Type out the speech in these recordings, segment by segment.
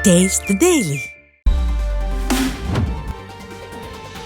Taste the Daily.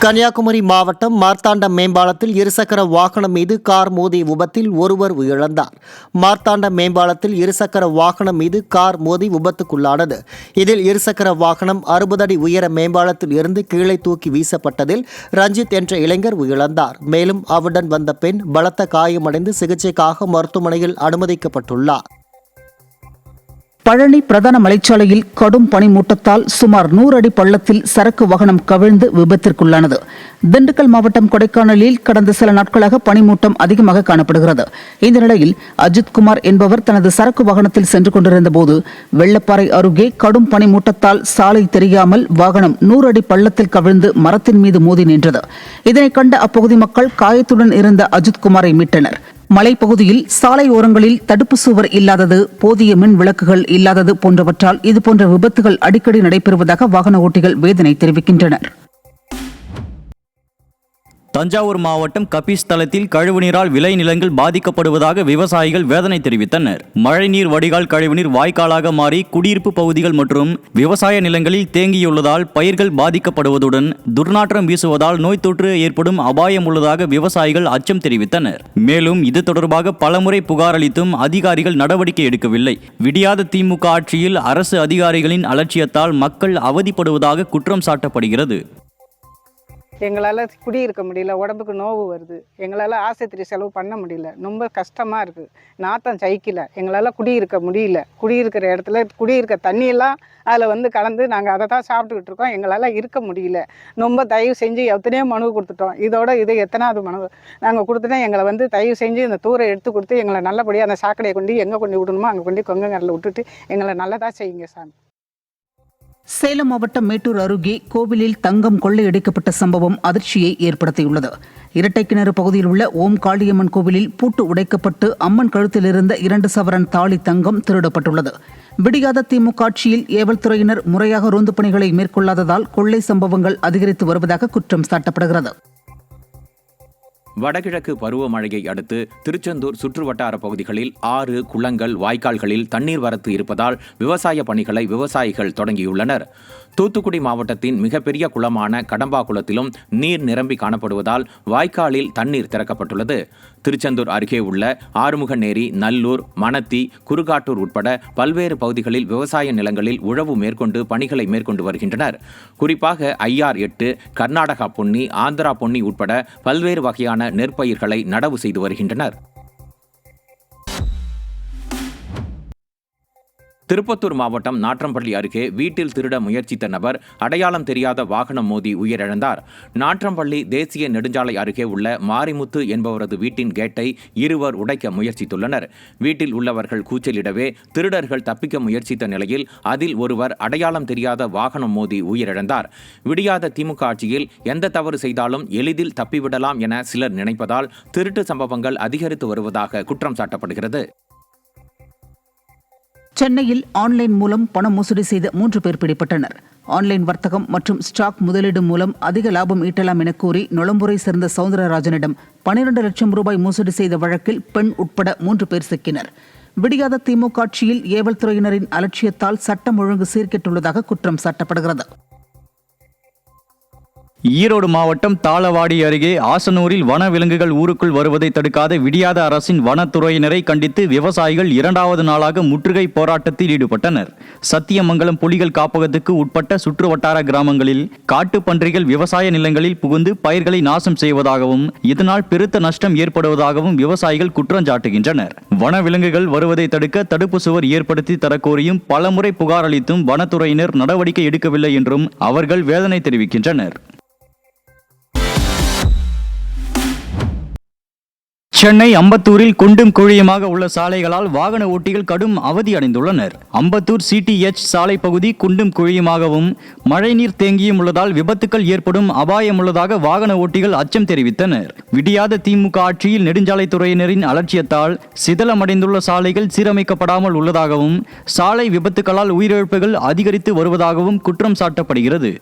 Kanyakumari மாவட்டம் மார்த்தாண்டம் மேம்பாலத்தில் இருசக்கர வாகனம் மீது கார் மோதிய விபத்தில் ஒருவர் உயிரிழந்தார். மார்த்தாண்டம் மேம்பாலத்தில் இருசக்கர வாகனம் மீது கார் மோதி விபத்துக்குள்ளானது. இதில் இருசக்கர வாகனம் 60 அடி உயர மேம்பாலத்தில் இருந்து கீழே தூக்கி வீசப்பட்டதில் ரஞ்சித் என்ற இளைஞர் உயிரிழந்தார். மேலும் அவருடன் வந்த பெண் பலத்த காயமடைந்து சிகிச்சைக்காக மருத்துவமனையில் அனுமதிக்கப்பட்டுள்ளார். பழனி பிரதான மலைச்சாலையில் கடும் பனிமூட்டத்தால் சுமார் 100 அடி பள்ளத்தில் சரக்கு வாகனம் கவிழ்ந்து விபத்திற்குள்ளானது. திண்டுக்கல் மாவட்டம் கொடைக்கானலில் கடந்த சில நாட்களாக பனிமூட்டம் அதிகமாக காணப்படுகிறது. இந்த நிலையில் அஜித்குமார் என்பவர் தனது சரக்கு வாகனத்தில் சென்று கொண்டிருந்த போது வெள்ளப்பாறை அருகே கடும் பனிமூட்டத்தால் சாலை தெரியாமல் வாகனம் 100 அடி பள்ளத்தில் கவிழ்ந்து மரத்தின் மீது மோதி நின்றது. இதனை கண்ட அப்பகுதி மக்கள் காயத்துடன் இருந்த அஜித்குமாரை மீட்டனர். மலைப்பகுதியில் சாலை ஓரங்களில் தடுப்பு சுவர் இல்லாதது, போதிய மின் விளக்குகள் இல்லாதது போன்றவற்றால் இதுபோன்ற விபத்துகள் அடிக்கடி நடைபெறுவதாக வாகன ஓட்டிகள் வேதனை தெரிவிக்கின்றனர். தஞ்சாவூர் மாவட்டம் கபீஸ் தளத்தில் கழிவுநீரால் விளைநிலங்கள் பாதிக்கப்படுவதாக விவசாயிகள் வேதனை தெரிவித்தனர். மழைநீர் வடிகால் கழிவுநீர் வாய்க்காலாக மாறி குடியிருப்பு பகுதிகள் மற்றும் விவசாய நிலங்களில் தேங்கியுள்ளதால் பயிர்கள் பாதிக்கப்படுவதுடன் துர்நாற்றம் வீசுவதால் நோய் தொற்று ஏற்படும் அபாயம் உள்ளதாக விவசாயிகள் அச்சம் தெரிவித்தனர். மேலும் இது தொடர்பாக பலமுறை புகார் அளித்தும் அதிகாரிகள் நடவடிக்கை எடுக்கவில்லை. விடியாத திமுக ஆட்சியில் அரசு அதிகாரிகளின் அலட்சியத்தால் மக்கள் அவதிப்படுவதாக குற்றம் சாட்டப்படுகிறது. எங்களால் குடியிருக்க முடியல, உடம்புக்கு நோவு வருது, எங்களால் ஆஸ்பத்திரி செலவு பண்ண முடியல, ரொம்ப கஷ்டமாக இருக்குது, நாத்தம் சைக்கில், எங்களால் குடியிருக்க முடியல. குடியிருக்கிற இடத்துல குடியிருக்க தண்ணியெல்லாம் அதில் கலந்து நாங்கள் அதை தான் சாப்பிட்டுக்கிட்டு இருக்கோம். எங்களால் இருக்க முடியல. ரொம்ப தயவு செஞ்சு எத்தனையோ மனு கொடுத்துட்டோம். இது எத்தனாவது மனு நாங்கள் கொடுத்துட்டோம். எங்களை தயவு செஞ்சு இந்த தூரை எடுத்து கொடுத்து எங்களை நல்லபடியாக அந்த சாக்கடையை கொண்டு எங்கே கொண்டு விடணுமோ அங்கே கொண்டு கொங்கங்கரில் விட்டுட்டு எங்களை நல்லதாக செய்யுங்க சாமி. சேலம் மாவட்டம் மேட்டூர் அருகே கோவிலில் தங்கம் கொள்ளையடிக்கப்பட்ட சம்பவம் அதிர்ச்சியை ஏற்படுத்தியுள்ளது. இரட்டைக்கிணறு பகுதியில் உள்ள ஓம் காளியம்மன் கோவிலில் பூட்டு உடைக்கப்பட்டு அம்மன் கழுத்தில் இருந்த 2 சவரன் தாலி தங்கம் திருடப்பட்டுள்ளது. விடியாத திமுக ஆட்சியில் ஏவல் துறையினர் முறையாக ரோந்து பணிகளை மேற்கொள்ளாததால் கொள்ளை சம்பவங்கள் அதிகரித்து வருவதாக குற்றம் சாட்டப்படுகிறது. வடகிழக்கு பருவமழையை அடுத்து திருச்செந்தூர் சுற்றுவட்டார பகுதிகளில் ஆறு, குளங்கள், வாய்க்கால்களில் தண்ணீர் வரத்து இருப்பதால் விவசாய பணிகளை விவசாயிகள் தொடங்கியுள்ளனர். தூத்துக்குடி மாவட்டத்தின் மிகப்பெரிய குளமான கடம்பா குளத்திலும் நீர் நிரம்பி காணப்படுவதால் வாய்க்காலில் தண்ணீர் திறக்கப்பட்டுள்ளது. திருச்செந்தூர் அருகே உள்ள ஆறுமுகநேரி, நல்லூர், மணத்தி, குறுகாட்டூர் உட்பட பல்வேறு பகுதிகளில் விவசாய நிலங்களில் உழவு மேற்கொண்டு பணிகளை மேற்கொண்டு வருகின்றனர். குறிப்பாக IR8, கர்நாடகா பொன்னி, ஆந்திரா பொன்னி உட்பட பல்வேறு வகையான நெற்பயிர்களை நடவு செய்து வருகின்றனர். திருப்பத்தூர் மாவட்டம் நாற்றம்பள்ளி அருகே வீட்டில் திருட முயற்சித்த நபர் அடையாளம் தெரியாத வாகனம் மோதி உயிரிழந்தார். நாற்றம்பள்ளி தேசிய நெடுஞ்சாலை அருகே உள்ள மாரிமுத்து என்பவரது வீட்டின் கேட்டை இருவர் உடைக்க முயற்சித்துள்ளனர். வீட்டில் உள்ளவர்கள் கூச்சலிடவே திருடர்கள் தப்பிக்க முயற்சித்த நிலையில் அதில் ஒருவர் அடையாளம் தெரியாத வாகனம் மோதி உயிரிழந்தார். விடியாத திமுக ஆட்சியில் எந்த தவறு செய்தாலும் எளிதில் தப்பிவிடலாம் என சிலர் நினைப்பதால் திருட்டு சம்பவங்கள் அதிகரித்து வருவதாக குற்றம் சாட்டப்படுகிறது. சென்னையில் ஆன்லைன் மூலம் பண மோசடி செய்த 3 பேர் பிடிபட்டனர். ஆன்லைன் வர்த்தகம் மற்றும் ஸ்டாக் முதலீடு மூலம் அதிக லாபம் ஈட்டலாம் என கூறி நொளம்பூரை சேர்ந்த சவுந்தரராஜனிடம் 12 லட்சம் ரூபாய் மோசடி செய்த வழக்கில் பெண் உட்பட 3 பேர் சிக்கினர். விடியாத திமுக ஆட்சியில் ஏவல் துறையினரின் அலட்சியத்தால் சட்டம் ஒழுங்கு சீர்கெட்டுள்ளதாக குற்றம் சாட்டப்படுகிறது. ஈரோடு மாவட்டம் தாளவாடி அருகே ஆசனூரில் வன விலங்குகள் ஊருக்குள் வருவதை தடுக்காத விடியாத அரசின் வனத்துறையினரை கண்டித்து விவசாயிகள் 2வது நாளாக முற்றுகை போராட்டத்தில் ஈடுபட்டனர். சத்தியமங்கலம் புலிகள் காப்பகத்துக்கு உட்பட்ட சுற்றுவட்டார கிராமங்களில் காட்டு பன்றிகள் விவசாய நிலங்களில் புகுந்து பயிர்களை நாசம் செய்வதாகவும் இதனால் பெருத்த நஷ்டம் ஏற்படுவதாகவும் விவசாயிகள் குற்றம் சாட்டுகின்றனர். வன விலங்குகள் வருவதை தடுக்க தடுப்பு சுவர் ஏற்படுத்தி தரக்கோரியும் பலமுறை புகார் அளித்தும் வனத்துறையினர் நடவடிக்கை எடுக்கவில்லை என்றும் அவர்கள் வேதனை தெரிவிக்கின்றனர். சென்னை அம்பத்தூரில் குண்டும் குழியுமாக உள்ள சாலைகளால் வாகன ஓட்டிகள் கடும் அவதி அடைந்துள்ளனர். அம்பத்தூர் CTH சாலை பகுதி குண்டும் குழியுமாகவும் மழைநீர் தேங்கியும் உள்ளதால் விபத்துக்கள் ஏற்படும் அபாயம் உள்ளதாக வாகன ஓட்டிகள் அச்சம் தெரிவித்தனர். விடியாத திமுக ஆட்சியில் நெடுஞ்சாலைத்துறையினரின் அலட்சியத்தால் சிதலமடைந்துள்ள சாலைகள் சீரமைக்கப்படாமல் உள்ளதாகவும் சாலை விபத்துக்களால் உயிரிழப்புகள் அதிகரித்து வருவதாகவும் குற்றம் சாட்டப்படுகிறது.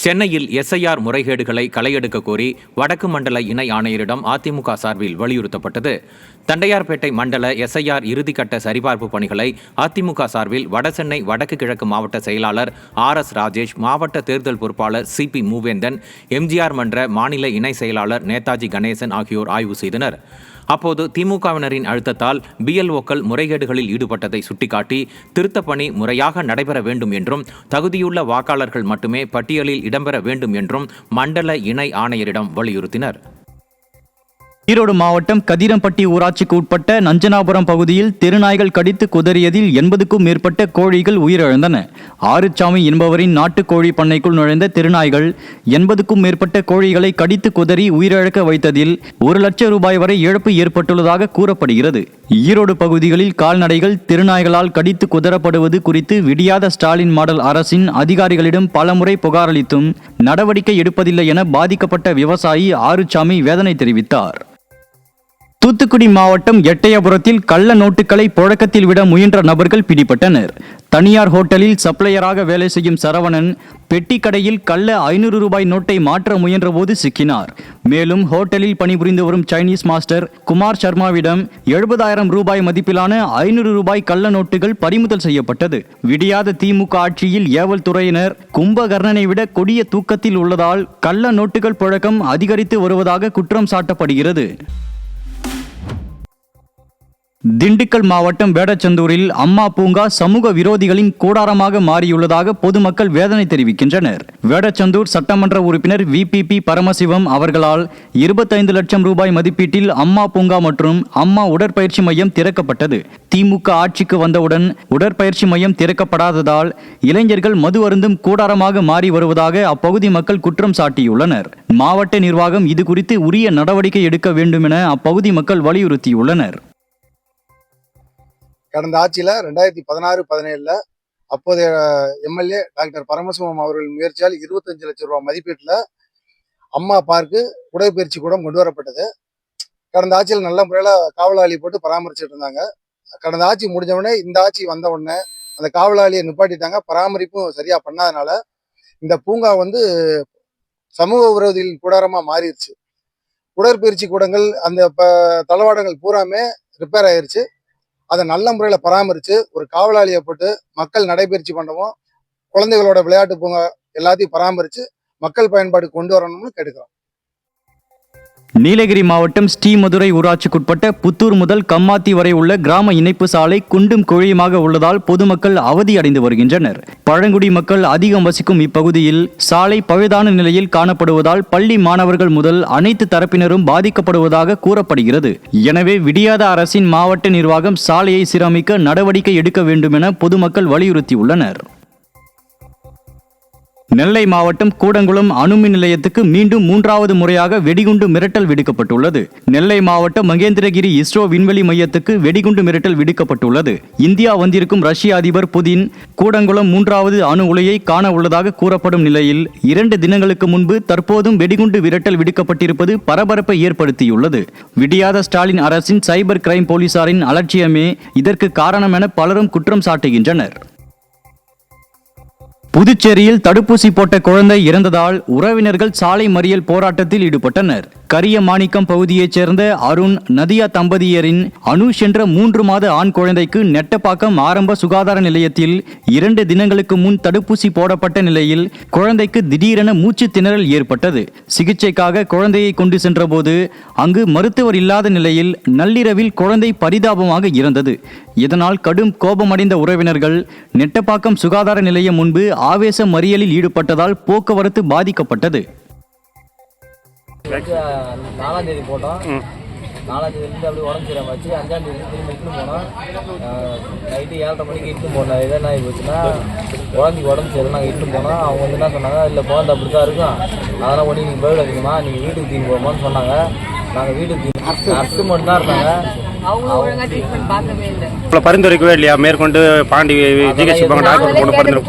சென்னையில் எஸ்ஐஆர் முறைகேடுகளை களையெடுக்க கோரி வடக்கு மண்டல இணை ஆணையரிடம் அதிமுக சார்பில் வலியுறுத்தப்பட்டது. தண்டையார்பேட்டை மண்டல எஸ்ஐஆர் இறுதிக்கட்ட சரிபார்ப்பு பணிகளை அதிமுக சார்பில் வடசென்னை வடக்கு கிழக்கு மாவட்ட செயலாளர் RS ராஜேஷ், மாவட்ட தேர்தல் பொறுப்பாளர் CP மூவேந்தன், எம்ஜிஆர் மன்ற மாநில இணை செயலாளர் நேதாஜி கணேசன் ஆகியோர் ஆய்வு செய்தனர். அப்போது திமுகவினரின் அழுத்தத்தால் BLOக்கள் முறைகேடுகளில் ஈடுபட்டதை சுட்டிக்காட்டி திருத்தப் பணி முறையாக நடைபெற வேண்டும் என்றும் தகுதியுள்ள வாக்காளர்கள் மட்டுமே பட்டியலில் இடம்பெற வேண்டும் என்றும் மண்டல இணை ஆணையரிடம் வலியுறுத்தினர். ஈரோடு மாவட்டம் கதிரம்பட்டி ஊராட்சிக்கு உட்பட்ட நஞ்சனாபுரம் பகுதியில் தெருநாய்கள் கடித்து குதறியதில் 80க்கும் மேற்பட்ட கோழிகள் உயிரிழந்தன. ஆறுச்சாமி என்பவரின் நாட்டுக்கோழி பண்ணைக்குள் நுழைந்த தெருநாய்கள் 80க்கும் மேற்பட்ட கோழிகளை கடித்து குதறி உயிரிழக்க வைத்ததில் 1 லட்சம் ரூபாய் வரை இழப்பு ஏற்பட்டுள்ளதாக கூறப்படுகிறது. ஈரோடு பகுதிகளில் கால்நடைகள் தெருநாய்களால் கடித்து குதறப்படுவது குறித்து விடியாத ஸ்டாலின் மாடல் அரசின் அதிகாரிகளிடம் பலமுறை புகாரளித்தும் நடவடிக்கை எடுப்பதில்லை என பாதிக்கப்பட்ட விவசாயி ஆறுச்சாமி வேதனை தெரிவித்தார். தூத்துக்குடி மாவட்டம் எட்டயபுரத்தில் கள்ள நோட்டுகளை புழக்கத்தில் விட முயன்ற நபர்கள் பிடிபட்டனர். தனியார் ஹோட்டலில் சப்ளையராக வேலை செய்யும் சரவணன் பெட்டி கடையில் கள்ள 500 ரூபாய் நோட்டை மாற்ற முயன்றபோது சிக்கினார். மேலும் ஹோட்டலில் பணிபுரிந்து வரும் சைனீஸ் மாஸ்டர் குமார் சர்மாவிடம் 70,000 ரூபாய் மதிப்பிலான 500 ரூபாய் கள்ள நோட்டுகள் பறிமுதல் செய்யப்பட்டது. விடியாத திமுக ஆட்சியில் ஏவல் துறையினர் கும்பகர்ணனை விட கொடிய தூக்கத்தில் உள்ளதால் கள்ள நோட்டுகள் புழக்கம் அதிகரித்து வருவதாக குற்றம் சாட்டப்படுகிறது. திண்டுக்கல் மாவட்டம் வேடச்சந்தூரில் அம்மா பூங்கா சமூக விரோதிகளின் கூடாரமாக மாறியுள்ளதாக பொதுமக்கள் வேதனை தெரிவிக்கின்றனர். வேடச்சந்தூர் சட்டமன்ற உறுப்பினர் VPP பரமசிவம் அவர்களால் 25 லட்சம் ரூபாய் மதிப்பீட்டில் அம்மா பூங்கா மற்றும் அம்மா உடற்பயிற்சி மையம் திறக்கப்பட்டது. திமுக ஆட்சிக்கு வந்தவுடன் உடற்பயிற்சி மையம் திறக்கப்படாததால் இளைஞர்கள் மது அருந்தும் கூடாரமாக மாறி வருவதாக அப்பகுதி மக்கள் குற்றம் சாட்டியுள்ளனர். மாவட்ட நிர்வாகம் இதுகுறித்து உரிய நடவடிக்கை எடுக்க வேண்டும் என அப்பகுதி மக்கள் வலியுறுத்தியுள்ளனர். கடந்த ஆட்சியில் 2016-17 அப்போதைய MLA டாக்டர் பரமசிவம் அவர்கள் முயற்சியால் 25 லட்சம் ரூபாய் மதிப்பீட்டில் அம்மா பார்க்கு உடற்பயிற்சி கூடம் கொண்டு வரப்பட்டது. கடந்த ஆட்சியில் நல்ல முறையில் காவலாளி போட்டு பராமரிச்சுட்டு இருந்தாங்க. கடந்த ஆட்சி முடிஞ்ச உடனே இந்த ஆட்சி வந்த உடனே அந்த காவலாளியை நிப்பாட்டிட்டாங்க. பராமரிப்பும் சரியாக பண்ணாதனால இந்த பூங்கா சமூக விரோதிகளின் கூடாரமாக மாறிடுச்சு. உடற்பயிற்சி கூடங்கள் அந்த தளவாடங்கள் பூராமே ரிப்பேர் ஆயிடுச்சு. அதை நல்ல முறையில் பராமரித்து ஒரு காவலாளியை போட்டு மக்கள் நடைபயிற்சி பண்ணவும், குழந்தைகளோட விளையாட்டு பூங்கா எல்லாத்தையும் பராமரித்து மக்கள் பயன்பாடு கொண்டு வரணும்னு கேட்டுக்கிறோம். நீலகிரி மாவட்டம் ஸ்ரீமதுரை ஊராட்சிக்குட்பட்ட புத்தூர் முதல் கம்மாத்தி வரை உள்ள கிராம இணைப்பு சாலை குண்டும் குழியுமாக உள்ளதால் பொதுமக்கள் அவதி அடைந்து வருகின்றனர். பழங்குடி மக்கள் அதிகம் வசிக்கும் இப்பகுதியில் சாலை பழுதான நிலையில் காணப்படுவதால் பள்ளி மாணவர்கள் முதல் அனைத்து தரப்பினரும் பாதிக்கப்படுவதாக கூறப்படுகிறது. எனவே விடியாத அரசின் மாவட்ட நிர்வாகம் சாலையை சீரமைக்க நடவடிக்கை எடுக்க வேண்டும் என பொதுமக்கள் வலியுறுத்தியுள்ளனர். நெல்லை மாவட்டம் கூடங்குளம் அணுமின் நிலையத்துக்கு மீண்டும் 3வது முறையாக வெடிகுண்டு மிரட்டல் விடுக்கப்பட்டுள்ளது. நெல்லை மாவட்டம் மகேந்திரகிரி இஸ்ரோ விண்வெளி மையத்துக்கு வெடிகுண்டு மிரட்டல் விடுக்கப்பட்டுள்ளது. இந்தியா வந்திருக்கும் ரஷ்ய அதிபர் புதின் கூடங்குளம் 3வது அணு உலையை காண உள்ளதாக கூறப்படும் நிலையில் 2 தினங்களுக்கு முன்பு தற்போதும் வெடிகுண்டு மிரட்டல் விடுக்கப்பட்டிருப்பது பரபரப்பை ஏற்படுத்தியுள்ளது. விடியாத ஸ்டாலின் அரசின் சைபர் கிரைம் போலீசாரின் அலட்சியமே இதற்கு காரணம் என பலரும் குற்றம் சாட்டுகின்றனர். புதுச்சேரியில் தடுப்பூசி போட்ட குழந்தை இறந்ததால் உறவினர்கள் சாலை மறியல் போராட்டத்தில் ஈடுபட்டனர். கரியமாணிக்கம் பகுதியைச் சேர்ந்த அருண் நதியா தம்பதியரின் அனுஷ் என்ற 3 மாத ஆண் குழந்தைக்கு நெட்டப்பாக்கம் ஆரம்ப சுகாதார நிலையத்தில் 2 தினங்களுக்கு முன் தடுப்பூசி போடப்பட்ட நிலையில் குழந்தைக்கு திடீரென மூச்சு திணறல் ஏற்பட்டது. சிகிச்சைக்காக குழந்தையை கொண்டு சென்றபோது அங்கு மருத்துவர் இல்லாத நிலையில் நள்ளிரவில் குழந்தை பரிதாபமாக இறந்தது. இதனால் கடும் கோபமடைந்த உறவினர்கள் நெட்டப்பாக்கம் சுகாதார நிலையம் முன்பு ஆவேச மறியலில் ஈடுபட்டதால் போக்குவரத்து பாதிக்கப்பட்டது. 4ஆம் தேதி போட்டோம். 4ஆம் தேதி அப்படியே உடம்பு சரியாம வச்சு 5ஆம் தேதி திரும்பி இட்டுன்னு போனோம். நைட்டு 7:30 மணிக்கு இட்டுன்னு போனோம். இதே என்ன போச்சுன்னா குழந்தைக்கு உடம்பு சரி நாங்கள் இட்டுன்னு போனோம். அவங்க என்ன சொன்னாங்க, இல்லை குழந்தை அப்படி தான் இருக்கும், அதெல்லாம் ஒன்று நீங்கள் போயிட வைக்கணுமா, நீங்கள் வீட்டுக்கு தீனி போகணுமான்னு சொன்னாங்க. நாங்கள் வீட்டுக்கு நர்ஸு மட்டும் தான் இருந்தாங்க. பரிந்துரைக்கவே இல்லையா? மேற்கொண்டு பாண்டி ஜிஹெச் டாக்டர் கொண்டு பரிந்துரை